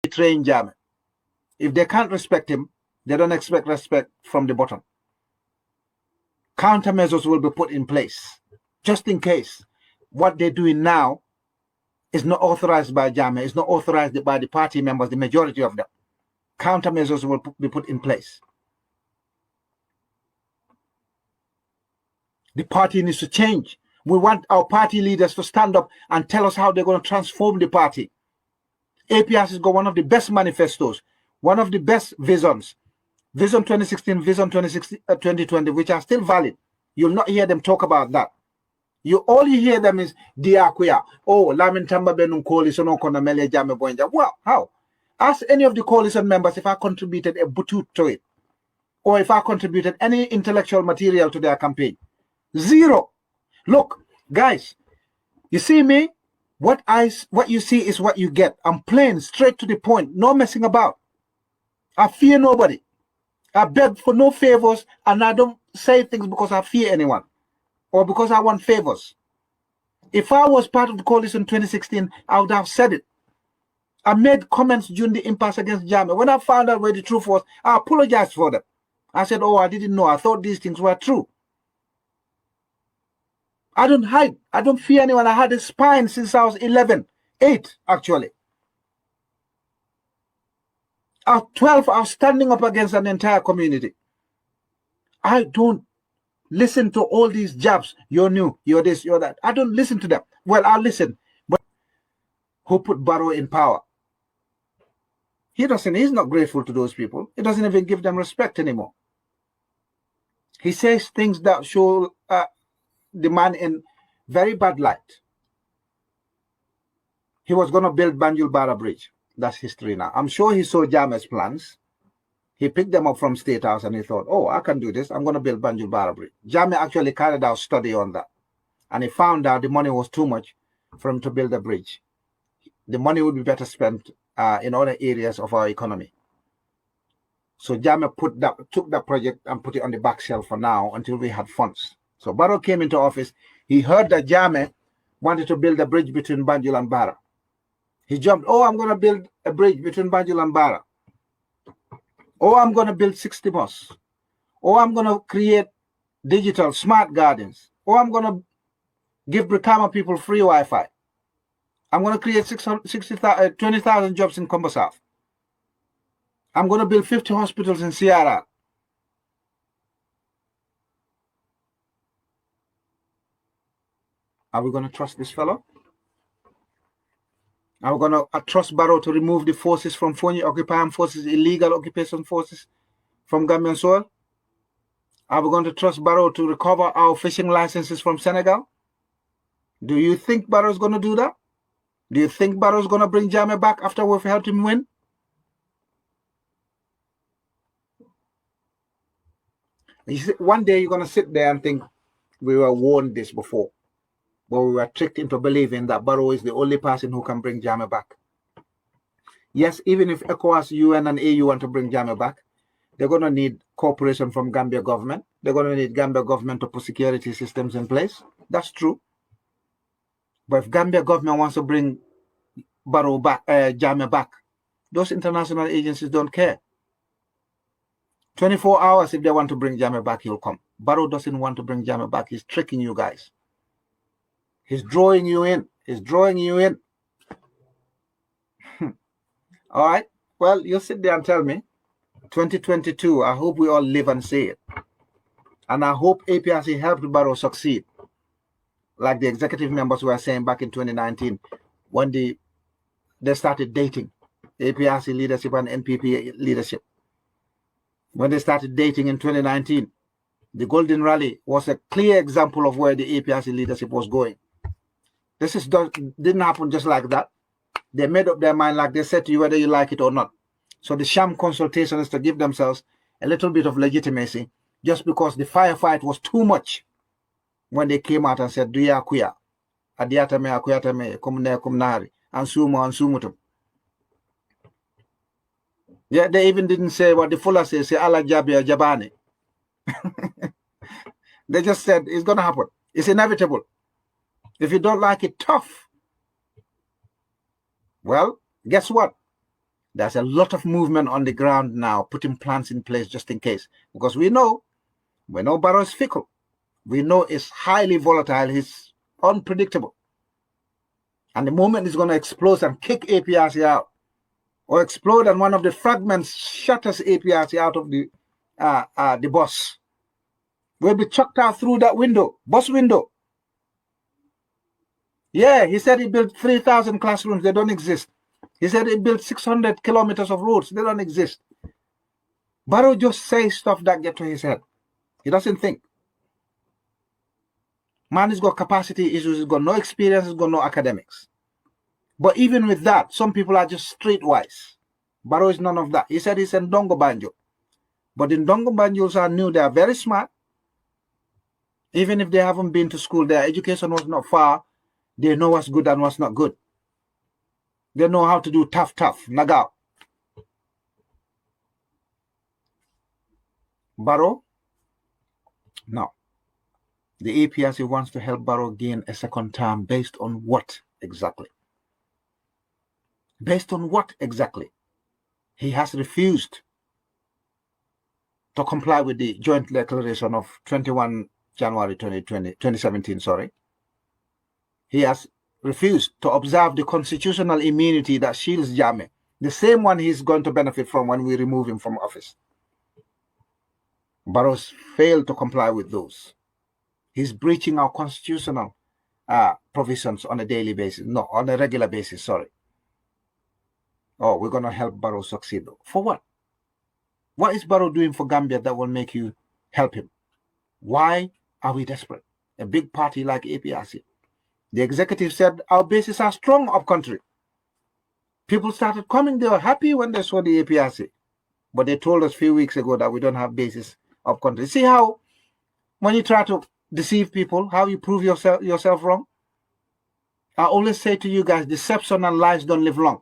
train Jammeh. If they can't respect him, they don't expect respect from the bottom. Countermeasures will be put in place, just in case what they're doing now is not authorized by Jammeh, it's not authorized by the party members, the majority of them. Countermeasures will be put in place. The party needs to change. We want our party leaders to stand up and tell us how they're going to transform the party. APRC has got one of the best manifestos, one of the best visions. Vision 2016, Vision 2020, which are still valid. You'll not hear them talk about that. All you hear them is Diakuya. Oh, Lamin Tamba Benun Coalition Okonamele Jammeh Boinja. Well, how? Ask any of the coalition members if I contributed a butut to it, or if I contributed any intellectual material to their campaign. Zero. Look, guys, you see me? What you see is what you get. I'm plain, straight to the point, no messing about. I fear nobody. I beg for no favors, and I don't say things because I fear anyone or because I want favors. If I was part of the coalition 2016, I would have said it. I made comments during the impasse against Jammeh. When I found out where the truth was, I apologized for them. I said, oh, I didn't know. I thought these things were true. I don't hide. I don't fear anyone. I had a spine since I was 8 actually. At 12, I was standing up against an entire community. I don't listen to all these jabs. You're new, you're this, you're that. I don't listen to them. Well, I listen. But who put Barrow in power? He's not grateful to those people. He doesn't even give them respect anymore. He says things that show the man in very bad light. He was going to build Banjul Bara Bridge. That's history now. I'm sure he saw Jammeh's plans. He picked them up from State House and he thought, oh, I can do this. I'm going to build Banjul Bara Bridge. Jammeh actually carried out study on that. And he found out the money was too much for him to build a bridge. The money would be better spent in other areas of our economy. So Jammeh took that project and put it on the back shelf for now until we had funds. So Barrow came into office. He heard that Jammeh wanted to build a bridge between Banjul and Bara. He jumped, oh, I'm going to build a bridge between Banjul and Bara. Oh, I'm going to build 60 mosques. Oh, I'm going to create digital smart gardens. Oh, I'm going to give Brikama people free Wi-Fi. I'm going to create 20,000 jobs in Combo South. I'm going to build 50 hospitals in Sierra. Are we going to trust this fellow? Are we going to trust Barrow to remove the forces from Fonyi occupying forces, illegal occupation forces from Gambian soil? Are we going to trust Barrow to recover our fishing licenses from Senegal? Do you think Barrow is going to do that? Do you think Barrow is going to bring Jammeh back after we've helped him win? You see, one day you're going to sit there and think, we were warned this before. But we were tricked into believing that Barrow is the only person who can bring Jammeh back. Yes, even if ECOWAS, UN, and AU want to bring Jammeh back, they're going to need cooperation from Gambia government. They're going to need Gambia government to put security systems in place. That's true. But if Gambia government wants to bring Barrow back, Jammeh back, those international agencies don't care. 24 hours, if they want to bring Jammeh back, he'll come. Barrow doesn't want to bring Jammeh back. He's tricking you guys. He's drawing you in. He's drawing you in. All right. Well, you sit there and tell me. 2022, I hope we all live and see it. And I hope APRC helped Barrow succeed. Like the executive members were saying back in 2019, when they started dating, APRC leadership and NPP leadership. When they started dating in 2019, the Golden Rally was a clear example of where the APRC leadership was going. This didn't happen just like that. They made up their mind, like they said to you, whether you like it or not. So the sham consultation is to give themselves a little bit of legitimacy, just because the firefight was too much when they came out and said, Duya kuya, adiata me akuyata me, kumne kumnari, ansumo ansumutum. Yeah, they even didn't say what the Fuller says, say Allah Jabia Jabani. They just said it's going to happen. It's inevitable. If you don't like it, tough. Well, guess what? There's a lot of movement on the ground now, putting plans in place just in case. Because we know Barrow is fickle. We know it's highly volatile. He's unpredictable. And the moment he's going to explode and kick APRC out, or explode and one of the fragments shatters APRC out of the bus, will be chucked out through that window, bus window. Yeah, he said he built 3,000 classrooms. They don't exist. He said he built 600 kilometers of roads. They don't exist. Barrow just says stuff that get to his head. He doesn't think. Man has got capacity issues. He's got no experience. He's got no academics. But even with that, some people are just streetwise. Barrow is none of that. He said he's in Ndongo Banjo. But the Ndongo Banjos are new. They are very smart. Even if they haven't been to school, their education was not far. They know what's good and what's not good. They know how to do tough, nagao. Barrow? No. The APRC wants to help Barrow gain a second term based on what exactly? Based on what exactly? He has refused to comply with the joint declaration of 21 January 2017, sorry. He has refused to observe the constitutional immunity that shields Jammeh, the same one he's going to benefit from when we remove him from office. Barrow's failed to comply with those. He's breaching our constitutional provisions on a daily basis. No, on a regular basis, sorry. Oh, we're going to help Barrow succeed. For what? What is Barrow doing for Gambia that will make you help him? Why are we desperate? A big party like APRC. The executive said our bases are strong up country. People started coming. They were happy when they saw the APRC. But they told us a few weeks ago that we don't have bases up country. See how when you try to deceive people, how you prove yourself wrong? I always say to you guys, deception and lies don't live long.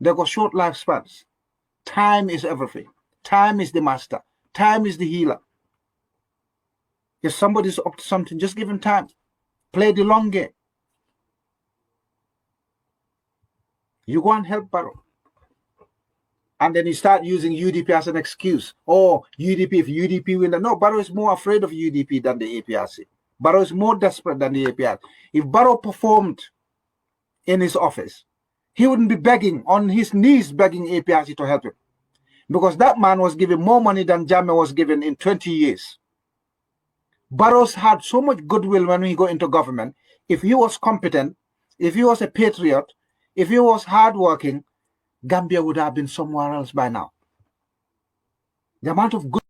They got short lifespans. Time is everything. Time is the master. Time is the healer. If somebody's up to something, just give him time. Play the long game. You go and help Barrow. And then you start using UDP as an excuse. Oh, UDP, if UDP win. No, Barrow is more afraid of UDP than the APRC. Barrow is more desperate than the APRC. If Barrow performed in his office, he wouldn't be begging, on his knees begging APRC to help him. Because that man was given more money than Jammeh was given in 20 years. Barrows had so much goodwill when he got into government. If he was competent, if he was a patriot, if he was hardworking, Gambia would have been somewhere else by now. The amount of good